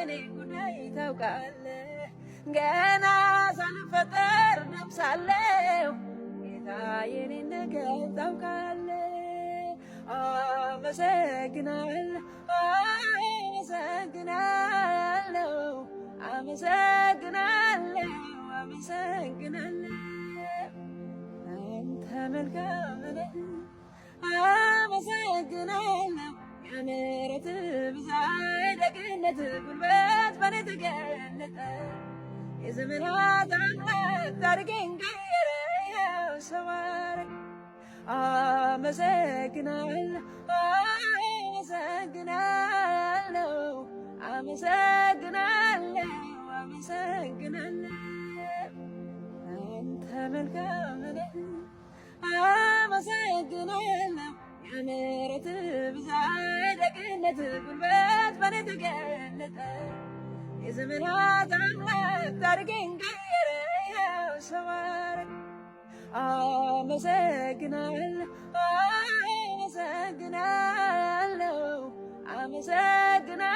የኔ ጉዳይ ታውቃለህ ገና ሳልፈጠር ነፍሳለሁ ጌታ የኔ ነገር ታውቃለህ አመሰግናለሁ አመሰግናለሁ አመሰግናለሁ አመሰግናለሁ አንተ መልካም ነህ አመሰግናለሁ የምሕረት ብዛት ደግነት ጉልበት በኔ ተገለጠ የዘመናት አምላክ ታሪኬን ቀየረው ሰው አረገ አመሰግናለሁ አመሰግናለሁ አመሰግናለሁ አመሰግናለሁ አንተ መልካም ነህ አመሰግናለሁ የምሕረት ብዛት ደግነት ጉልበት በኔ ተገለጠ የዘመናት አምላክ ታሪኬን ቀየረው ሰው አረገ አመሰግናለሁ አመሰግናለሁ አመሰግናለሁ